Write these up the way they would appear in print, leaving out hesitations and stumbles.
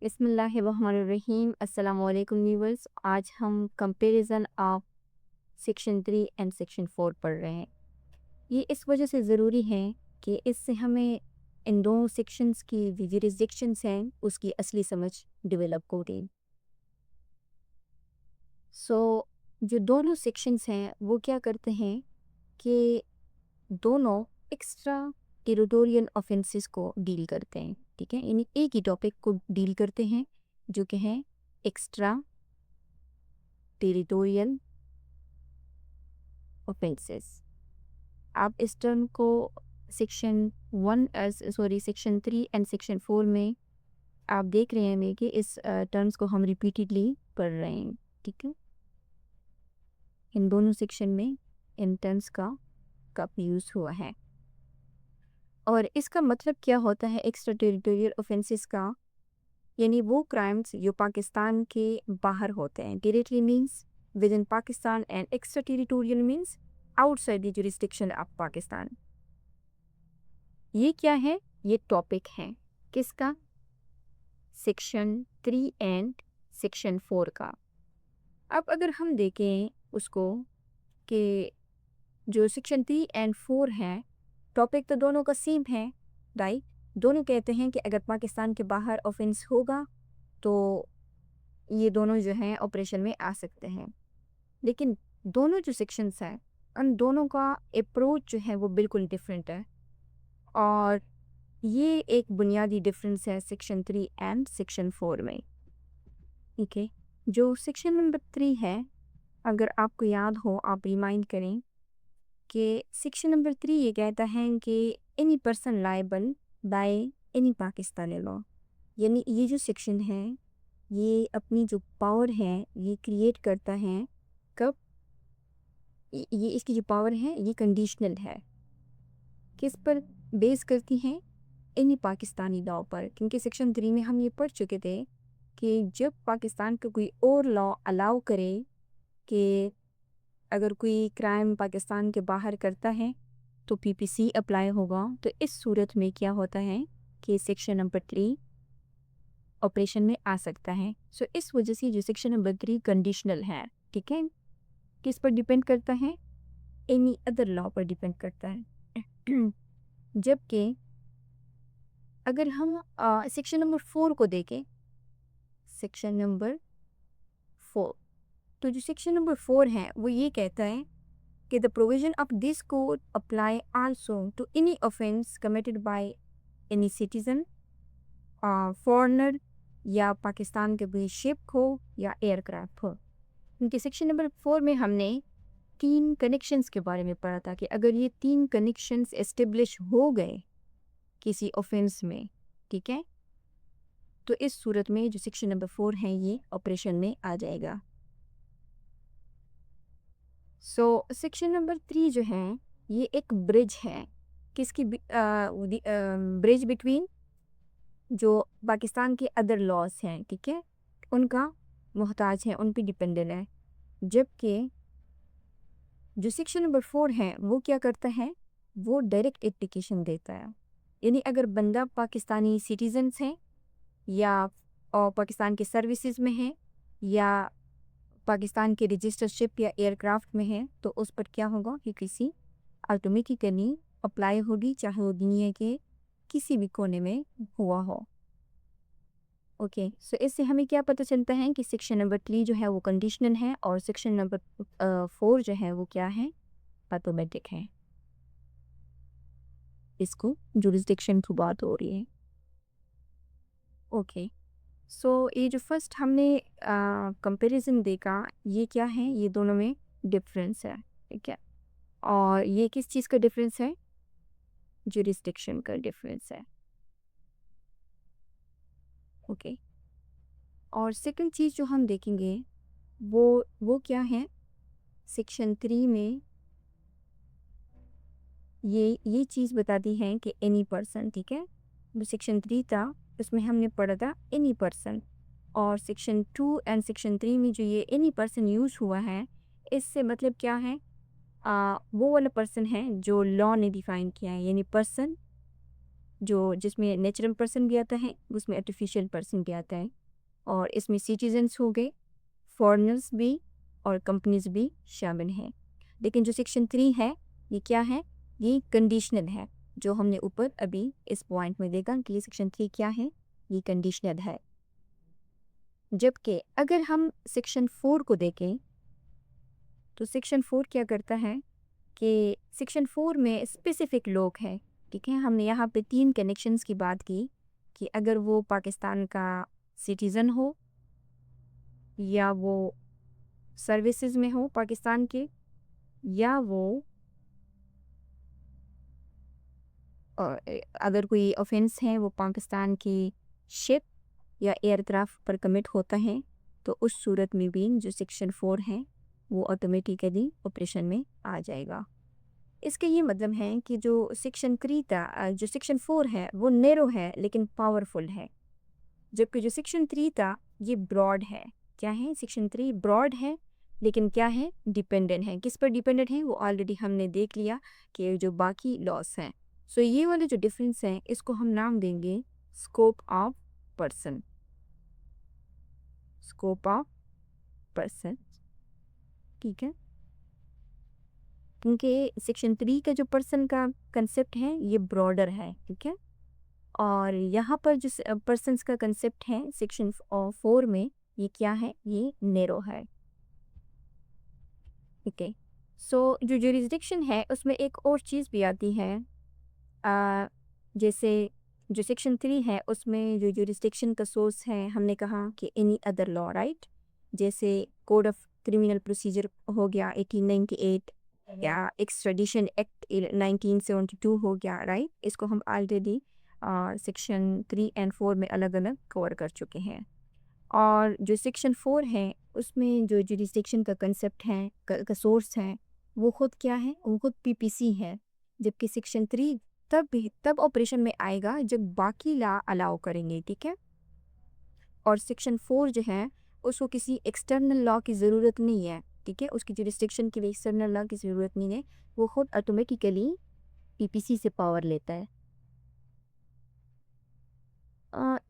बिस्मिल्लाहिर्रहमानिर्रहीम अस्सलाम वालेकुम व्यूअर्स। आज हम comparison of section 3 and section 4 पढ़ रहे हैं। ये इस वजह से ज़रूरी है कि इससे हमें इन दोनों सेक्शंस की जो जुरिसडिक्शंस हैं उसकी असली समझ डेवलप होगी। सो जो दोनों सेक्शंस हैं वो क्या करते हैं कि दोनों एक्स्ट्रा टेरिटोरियल ऑफेंसेस को डील करते हैं। ठीक है, यानी एक ही टॉपिक को डील करते हैं जो कि है एक्स्ट्रा टेरिटोरियल ऑफेंसेस। आप इस टर्म को सेक्शन 3 एंड सेक्शन 4 में आप देख रहे हैं कि इस टर्म्स को हम रिपीटेडली पढ़ रहे हैं। ठीक है, इन दोनों सेक्शन में इन टर्म्स का काफ़ी यूज़ हुआ है। और इसका मतलब क्या होता है एक्स्ट्रा टेरिटोरियल ऑफेंसेस का? यानी वो क्राइम्स जो पाकिस्तान के बाहर होते हैं। Territory means with in Pakistan and extra territorial means outside the jurisdiction of Pakistan. ये क्या है? ये टॉपिक है किसका? सेक्शन 3 एंड सेक्शन 4 का। अब अगर हम देखें उसको कि जो सेक्शन 3 एंड 4 है, टॉपिक तो दोनों का सेम है, राइट? दोनों कहते हैं कि अगर पाकिस्तान के बाहर ऑफेंस होगा तो ये दोनों जो हैं ऑपरेशन में आ सकते हैं। लेकिन दोनों जो सेक्शंस हैं उन दोनों का अप्रोच जो है वो बिल्कुल डिफरेंट है। और ये एक बुनियादी डिफरेंस है सेक्शन 3 एंड सेक्शन 4 में। ठीक है, जो सेक्शन नंबर 3 है, अगर आपको याद हो आप रिमाइंड करें कि सेक्शन नंबर 3 ये कहता है कि any person liable by any Pakistani law. यानी ये जो सेक्शन है ये अपनी जो पावर है ये क्रिएट करता है कब? ये इसकी जो पावर है ये कंडीशनल है। किस पर बेस करती हैं? एनी पाकिस्तानी लॉ पर। क्योंकि सेक्शन 3 में हम ये पढ़ चुके थे कि जब पाकिस्तान का कोई और लॉ अलाउ करे कि अगर कोई क्राइम पाकिस्तान के बाहर करता है तो पीपीसी अप्लाई होगा। तो इस सूरत में क्या होता है कि सेक्शन नंबर 3 ऑपरेशन में आ सकता है। सो इस वजह से जो सेक्शन नंबर 3 कंडीशनल है। ठीक है, किस पर डिपेंड करता है? एनी अदर लॉ पर डिपेंड करता है। जबकि अगर हम सेक्शन नंबर 4 को देखें, सेक्शन नंबर 4, तो जो सेक्शन नंबर 4 है वो ये कहता है कि the provision of this code apply also to any offence committed by any citizen, foreigner या पाकिस्तान के कोई शिप हो या एयरक्राफ्ट हो। क्योंकि सेक्शन नंबर 4 में हमने 3 कनेक्शंस के बारे में पढ़ा था कि अगर ये 3 कनेक्शंस एस्टेब्लिश हो गए किसी ऑफेंस में, ठीक है, तो इस सूरत में जो सेक्शन नंबर 4 है ये ऑपरेशन में आ जाएगा। सो सेक्शन नंबर 3 जो है ये एक ब्रिज है। किसकी? ब्रिज बिटवीन जो पाकिस्तान के अदर लॉज हैं, ठीक है, उनका मोहताज है, उन पे डिपेंडेंट है। जबकि जो सेक्शन नंबर 4 है वो क्या करता है? वो डायरेक्ट एप्लीकेशन देता है। यानी अगर बंदा पाकिस्तानी सिटीजन्स हैं या पाकिस्तान के सर्विसेज में है या पाकिस्तान के रजिस्टर्ड शिप या एयरक्राफ्ट में है तो उस पर क्या होगा कि किसी ऑटोमेटिकली अप्लाई होगी, चाहे वो दुनिया के किसी भी कोने में हुआ हो। ओके, सो इससे हमें क्या पता चलता है कि सेक्शन नंबर 3 जो है वो कंडीशनल है और सेक्शन नंबर 4 जो है वो क्या है? ऑटोमेटिक है। इसको जुरिस्डिक्शन की बात हो रही है। ओके, सो ये जो फर्स्ट हमने कंपैरिजन देखा ये क्या है? ये दोनों में डिफरेंस है, ठीक है। और ये किस चीज़ का डिफरेंस है? जुरिस्डिक्शन का डिफरेंस है। ओके, और सेकंड चीज़ जो हम देखेंगे वो क्या है? सेक्शन 3 में ये चीज़ बताती है कि एनी पर्सन, ठीक है, जो सेक्शन 3 था उसमें हमने पढ़ा था एनी पर्सन। और सेक्शन 2 एंड सेक्शन 3 में जो ये एनी पर्सन यूज़ हुआ है इससे मतलब क्या है? वो वाला पर्सन है जो लॉ ने डिफाइन किया है, यानी पर्सन जो जिसमें नेचुरल पर्सन भी आता है, उसमें आर्टिफिशियल पर्सन भी आता है, और इसमें सिटीजन्स हो गए, फॉरेनर्स भी और कंपनीज भी शामिल हैं। लेकिन जो सेक्शन 3 है ये क्या है? ये कंडीशनल है, जो हमने ऊपर अभी इस पॉइंट में देखा कि ये सेक्शन 3 क्या है, ये कंडीशनल है। जबकि अगर हम सेक्शन 4 को देखें तो सेक्शन 4 क्या करता है कि सेक्शन 4 में स्पेसिफिक लोग हैं, ठीक है। हमने यहाँ पे 3 कनेक्शंस की बात की कि अगर वो पाकिस्तान का सिटीज़न हो, या वो सर्विसेज में हो पाकिस्तान के, या वो अगर कोई ऑफेंस है वो पाकिस्तान की शिप या एयरक्राफ्ट पर कमिट होता है, तो उस सूरत में भी जो सेक्शन 4 है वो ऑटोमेटिकली ऑपरेशन में आ जाएगा। इसका ये मतलब है कि जो सेक्शन 3 था, जो सेक्शन 4 है वो नैरो है लेकिन पावरफुल है, जबकि जो सेक्शन 3 था ये ब्रॉड है। क्या है? सेक्शन 3 ब्रॉड है लेकिन क्या है? डिपेंडेंट है। किस पर डिपेंडेंट है वो ऑलरेडी हमने देख लिया कि जो बाकी लॉस हैं। सो ये वाले जो डिफरेंस हैं इसको हम नाम देंगे scope of person. Scope of person, ठीक है। क्योंकि सेक्शन 3 का जो पर्सन का कंसेप्ट है ये ब्रॉडर है, ठीक है। और यहाँ पर जो पर्सन्स का कंसेप्ट है सेक्शन 4 में, ये क्या है? ये नैरो है, ठीक है। सो जो जुरिस्डिक्शन है उसमें एक और चीज़ भी आती है, जैसे जो सेक्शन 3 है उसमें जो जुरिस्डिक्शन का सोर्स है हमने कहा कि एनी अदर लॉ, राइट। जैसे कोड ऑफ क्रिमिनल प्रोसीजर हो गया 1898, या एक्स्ट्राडिशन एक्ट 1972 हो गया, राइट। इसको हम ऑलरेडी सेक्शन 3 एंड 4 में अलग अलग कवर कर चुके हैं। और जो सेक्शन 4 है उसमें जो जुरिस्डिक्शन का कंसेप्ट है का सोर्स है वो खुद क्या है? वो खुद पीपीसी है। जबकि सेक्शन 3 तब ऑपरेशन में आएगा जब बाकी लॉ अलाउ करेंगे, ठीक है। और सेक्शन 4 जो है उसको किसी एक्सटर्नल लॉ की ज़रूरत नहीं है, ठीक है। उसकी जुरिस्डिक्शन के लिए एक्सटर्नल लॉ की ज़रूरत नहीं है, वो खुद ऑटोमेटिकली पीपीसी से पावर लेता है।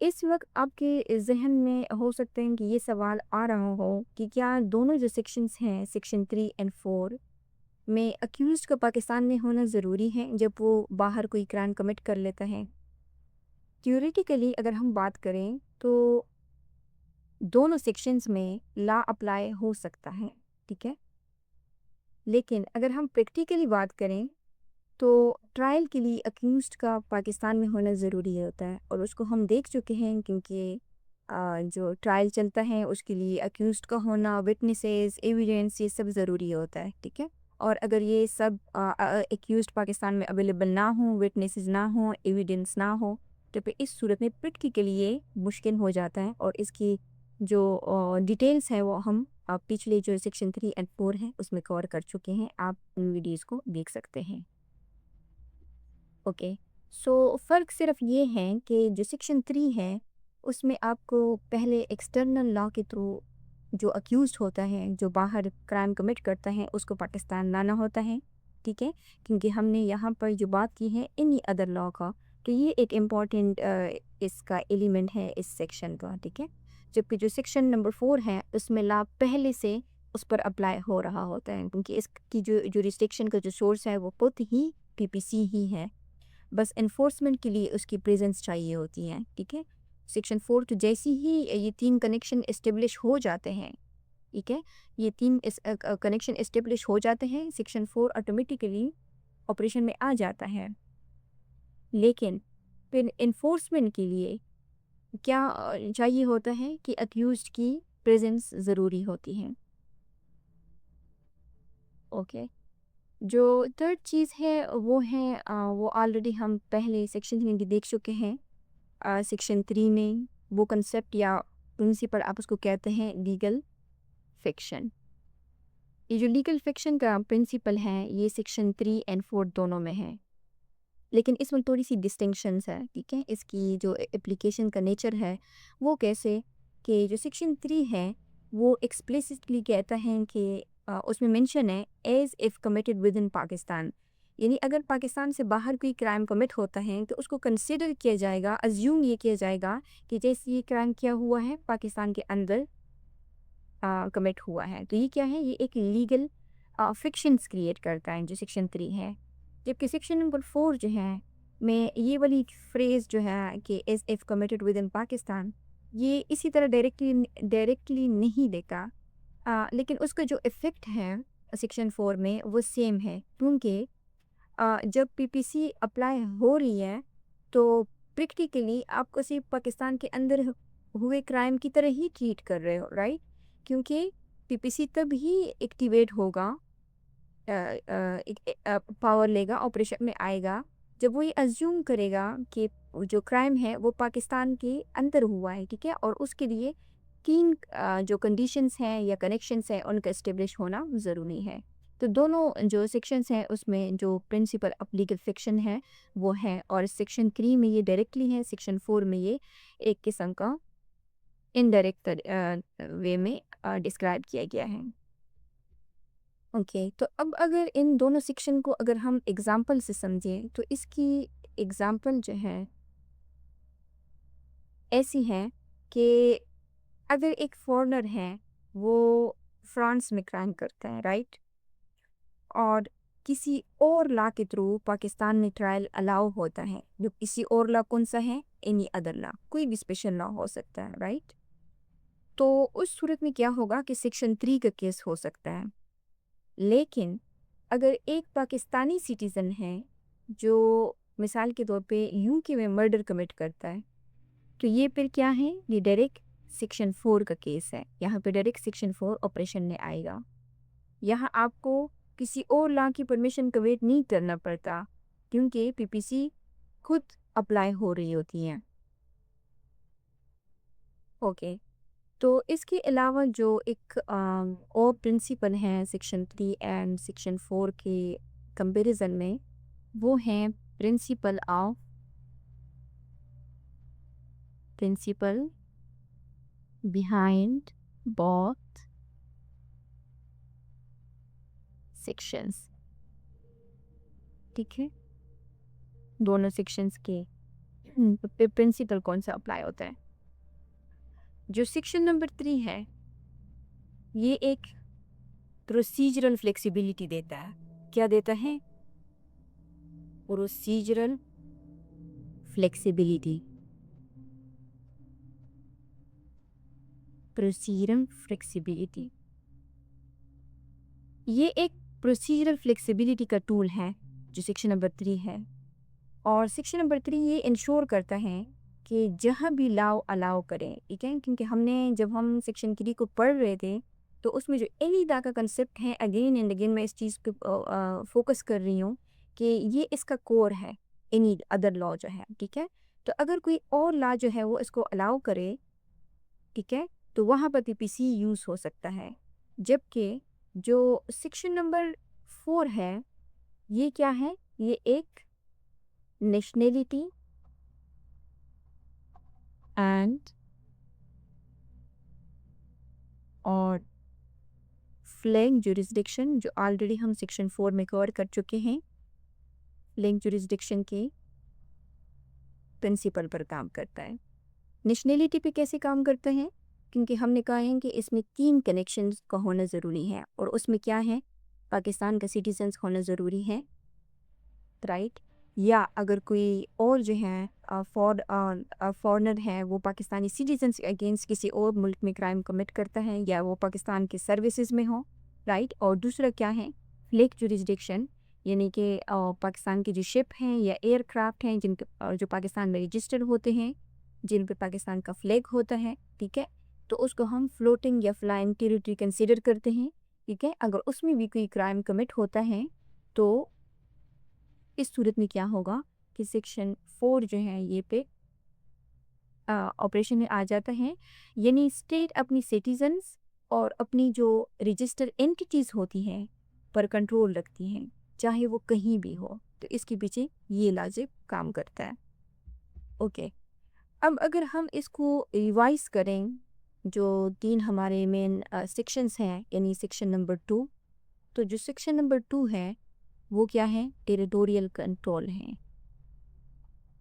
इस वक्त आपके जहन में हो सकते हैं कि ये सवाल आ रहा हो कि क्या दोनों जो सेक्शंस हैं सेक्शन 3 एंड 4 में अक्यूज़ का पाकिस्तान में होना ज़रूरी है जब वो बाहर कोई क्राइम कमिट कर लेता है। थ्योरेटिकली अगर हम बात करें तो दोनों सेक्शंस में लॉ अप्लाई हो सकता है, ठीक है। लेकिन अगर हम प्रैक्टिकली बात करें तो ट्रायल के लिए अक्यूज़्ड का पाकिस्तान में होना ज़रूरी होता है, और उसको हम देख चुके हैं क्योंकि जो ट्रायल चलता है उसके लिए अक्यूज़्ड का होना, विटनेसेस, एविडेंस, ये सब ज़रूरी होता है, ठीक है। और अगर ये सब अक्यूज़्ड पाकिस्तान में अवेलेबल ना हो, विटनेसेस ना हो, एविडेंस ना हो, तो फिर इस सूरत में प्रैक्टिकली ये मुश्किल हो जाता है। और इसकी जो डिटेल्स है वो हम पिछले जो सेक्शन 3 एंड 4 है उसमें कवर कर चुके हैं, आप उन वीडियोज़ को देख सकते हैं। ओके, सो फ़र्क सिर्फ ये है कि जो सेक्शन 3 है उसमें आपको पहले एक्सटर्नल लॉ के थ्रू जो अक्यूज़्ड होता है, जो बाहर क्राइम कमिट करता है, उसको पाकिस्तान लाना होता है, ठीक है। क्योंकि हमने यहाँ पर जो बात की है एनी अदर लॉ का, तो ये एक इम्पॉर्टेंट इसका एलिमेंट है इस सेक्शन का, ठीक है। जबकि जो सेक्शन नंबर 4 है उसमें लॉ पहले से उस पर अप्लाई हो रहा होता है, क्योंकि इसकी जो जुरिस्डिक्शन का जो सोर्स है वो खुद ही पीपीसी ही है, बस इन्फोर्समेंट के लिए उसकी प्रेजेंस चाहिए होती है, ठीक है। सेक्शन 4 तो जैसे ही ये 3 कनेक्शन इस्टेब्लिश हो जाते हैं, ठीक है, ये 3 कनेक्शन इस्टेब्लिश हो जाते हैं, सेक्शन 4 ऑटोमेटिकली ऑपरेशन में आ जाता है। लेकिन फिर इन्फोर्समेंट के लिए क्या चाहिए होता है कि अक्यूज्ड की प्रेजेंस ज़रूरी होती है। ओके, जो थर्ड चीज़ है वो है वो ऑलरेडी हम पहले सेक्शन में भी देख चुके हैं। सेक्शन 3 में वो कंसेप्ट या प्रिंसिपल आप उसको कहते हैं लीगल फिक्शन। ये जो लीगल फिक्शन का प्रिंसिपल है ये सेक्शन 3 एंड 4 दोनों में है, लेकिन इसमें थोड़ी सी डिस्टिंक्शंस है, ठीक है। इसकी जो एप्लीकेशन का नेचर है वो कैसे कि जो सेक्शन 3 है वो एक्सप्लिसिटली कहता है कि उसमें मेंशन है as if committed within Pakistan, यानी अगर पाकिस्तान से बाहर कोई क्राइम कमिट होता है तो उसको कंसिडर किया जाएगा, अज्यूम ये किया जाएगा कि जैसे ये क्राइम किया हुआ है पाकिस्तान के अंदर कमिट हुआ है, तो ये क्या है, ये एक लीगल फिक्शंस क्रिएट करता है जो सेक्शन 3 है। जबकि सेक्शन नंबर 4 जो है में ये वाली फ्रेज़ जो है कि as if committed within Pakistan, ये इसी तरह डायरेक्टली नहीं देता, लेकिन उसका जो इफ़ेक्ट है सेक्शन 4 में वो सेम है, क्योंकि जब पीपीसी अप्लाई हो रही है तो प्रैक्टिकली आपको सिर्फ पाकिस्तान के अंदर हुए क्राइम की तरह ही ट्रीट कर रहे हो, राइट? क्योंकि पीपीसी तब ही एक्टिवेट होगा, पावर लेगा, ऑपरेशन में आएगा जब वो ये अज्यूम करेगा कि जो क्राइम है वो पाकिस्तान के अंदर हुआ है, ठीक है, और उसके लिए तीन जो कंडीशंस हैं या कनेक्शंस हैं उनका इस्टेब्लिश होना ज़रूरी है। तो दोनों जो सेक्शंस हैं उसमें जो प्रिंसिपल ऑफ लीगल फिक्शन है वो है, और सेक्शन 3 में ये डायरेक्टली है, सेक्शन 4 में ये एक किस्म का इनडायरेक्ट वे में डिस्क्राइब किया गया है। ओके, तो अब अगर इन दोनों सेक्शन को अगर हम एग्जाम्पल से समझें तो इसकी एग्जाम्पल जो है ऐसी है कि अगर एक फॉरेनर है वो फ्रांस में क्राइम करता है, राइट, और किसी और लॉ के थ्रू पाकिस्तान में ट्रायल अलाउ होता है, जो किसी और लॉ कौन सा है, एनी अदर लॉ, कोई भी स्पेशल लॉ हो सकता है, राइट। तो उस सूरत में क्या होगा कि सेक्शन 3 का केस हो सकता है। लेकिन अगर एक पाकिस्तानी सिटीज़न है जो मिसाल के तौर पे यूके में मर्डर कमिट करता है, तो ये फिर क्या है, ये डायरेक्ट सेक्शन 4 का केस है। यहाँ पे डायरेक्ट सेक्शन 4 ऑपरेशन में आएगा। यहाँ आपको किसी और लॉ की परमिशन का वेट नहीं करना पड़ता, क्योंकि पीपीसी खुद अप्लाई हो रही होती हैं। ओके, तो इसके अलावा जो एक और प्रिंसिपल हैं सेक्शन 3 एंड सेक्शन 4 के कंपैरिजन में, वो हैं प्रिंसिपल बिहाइंड बोथ सेक्शंस, ठीक है, दोनों सेक्शंस के प्रिंसिपल कौन सा अप्लाई होता है। जो सेक्शन नंबर 3 है ये एक प्रोसीजरल फ्लेक्सिबिलिटी देता है। क्या देता है, प्रोसीजरल फ्लेक्सिबिलिटी, प्रोसीजरल फ्लेक्सिबिलिटी, ये एक प्रोसीजरल फ्लेक्सिबिलिटी का टूल है जो सेक्शन नंबर 3 है। और सेक्शन नंबर 3 ये इंश्योर करता है कि जहाँ भी लॉ अलाउ करें, ठीक है, क्योंकि हमने जब हम सेक्शन 3 को पढ़ रहे थे तो उसमें जो एनी लॉ का कंसेप्ट है, अगेन एंड अगेन मैं इस चीज़ पे फोकस कर रही हूँ कि ये इसका कोर है, एनी अदर लॉ जो है, ठीक है। तो अगर कोई और लॉ जो है वो इसको अलाउ करे, ठीक है, तो वहाँ पर पीपीसी यूज़ हो सकता है। जबकि जो सेक्शन नंबर 4 है ये क्या है, ये एक नेशनैलिटी एंड और फ्लैग जुरिस्डिक्शन, जो ऑलरेडी हम सेक्शन 4 में कवर कर चुके हैं, फ्लैग जुरिस्डिक्शन के प्रिंसिपल पर काम करता है। नेशनैलिटी पे कैसे काम करता है, क्योंकि हमने कहा है कि इसमें 3 कनेक्शंस का होना ज़रूरी है, और उसमें क्या है, पाकिस्तान का सिटीजन्स होना ज़रूरी है, राइट, या अगर कोई और जो है फॉरेनर है वो पाकिस्तानी सिटीजन के अगेंस्ट किसी और मुल्क में क्राइम कमिट करता है, या वो पाकिस्तान के सर्विसेज में हो, राइट। और दूसरा क्या है, फ्लैग जुरिस्डिक्शन, यानी कि पाकिस्तान की जो शिप हैं या एयरक्राफ्ट हैं जो पाकिस्तान में रजिस्टर्ड होते हैं, जिन पर पाकिस्तान का फ्लैग होता है, ठीक है, तो उसको हम फ्लोटिंग या फ्लाइंग टेरिटरी कंसिडर करते हैं, ठीक है। अगर उसमें भी कोई क्राइम कमिट होता है तो इस सूरत में क्या होगा कि सेक्शन 4 जो है ये पे ऑपरेशन में आ जाता है, यानी स्टेट अपनी सिटीजन्स और अपनी जो रजिस्टर एंटिटीज़ होती हैं पर कंट्रोल रखती हैं, चाहे वो कहीं भी हो, तो इसके पीछे ये लाजिब काम करता है। ओके, अब अगर हम इसको रिवाइज करें, जो 3 हमारे मेन सेक्शंस हैं, यानी सेक्शन नंबर 2, तो जो सेक्शन नंबर 2 है वो क्या है? टेरिटोरियल कंट्रोल है।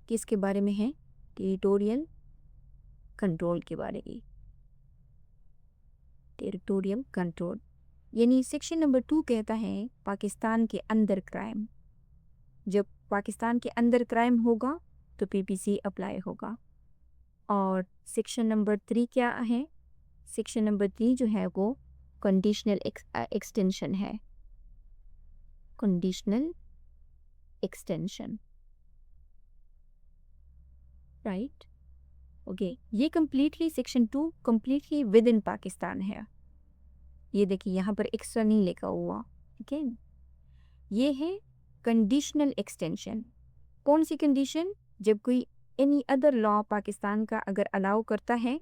किसके बारे में है? टेरिटोरियल कंट्रोल के बारे में। टेरिटोरियल कंट्रोल यानी सेक्शन नंबर 2 कहता है पाकिस्तान के अंदर क्राइम। जब पाकिस्तान के अंदर क्राइम होगा तो पीपीसी अप्लाई होगा। और सेक्शन नंबर 3 क्या है? सेक्शन नंबर 3 जो है वो कंडीशनल एक्सटेंशन है। Conditional extension, right? ओके, ये completely section 2 completely with in Pakistan है। ये देखिए यहाँ पर एक्स्ट्रा नहीं लिखा हुआ, ठीक है? ये है कंडीशनल एक्सटेंशन। कौन सी कंडीशन? जब कोई एनी अदर लॉ पाकिस्तान का अगर अलाउ करता है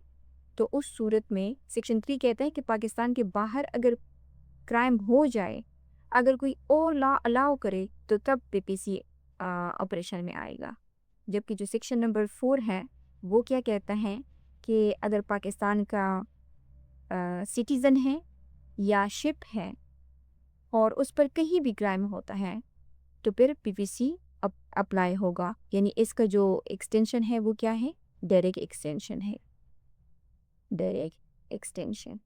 तो उस सूरत में सेक्शन 3 कहता है कि पाकिस्तान के बाहर अगर क्राइम हो जाए, अगर कोई और लॉ अलाउ करे तो तब पीपीसी ऑपरेशन में आएगा। जबकि जो सेक्शन नंबर 4 है वो क्या कहता है कि अगर पाकिस्तान का सिटीज़न है या शिप है और उस पर कहीं भी क्राइम होता है तो फिर पीपीसी अप्लाई होगा। यानी इसका जो एक्सटेंशन है वो क्या है? डायरेक्ट एक्सटेंशन है। Direct extension.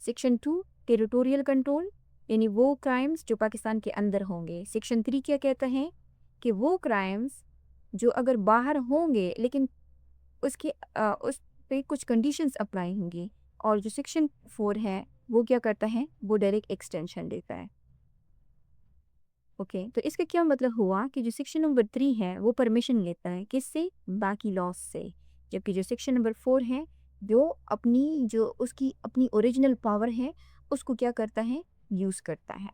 Section 2 territorial control यानी वो क्राइम्स जो पाकिस्तान के अंदर होंगे। सेक्शन 3 क्या कहता है कि वो क्राइम्स जो अगर बाहर होंगे लेकिन उस पे कुछ कंडीशंस अप्लाई होंगी। और जो सेक्शन 4 है वो क्या करता है? वो डायरेक्ट एक्सटेंशन देता है। ओके, तो इसका क्या मतलब हुआ कि जो सेक्शन नंबर 3 है वो परमिशन लेता है किससे? बाकी लॉस से। जबकि जो सेक्शन नंबर 4 है वो अपनी जो उसकी अपनी ओरिजिनल पावर है उसको क्या करता है? यूज़ करता है।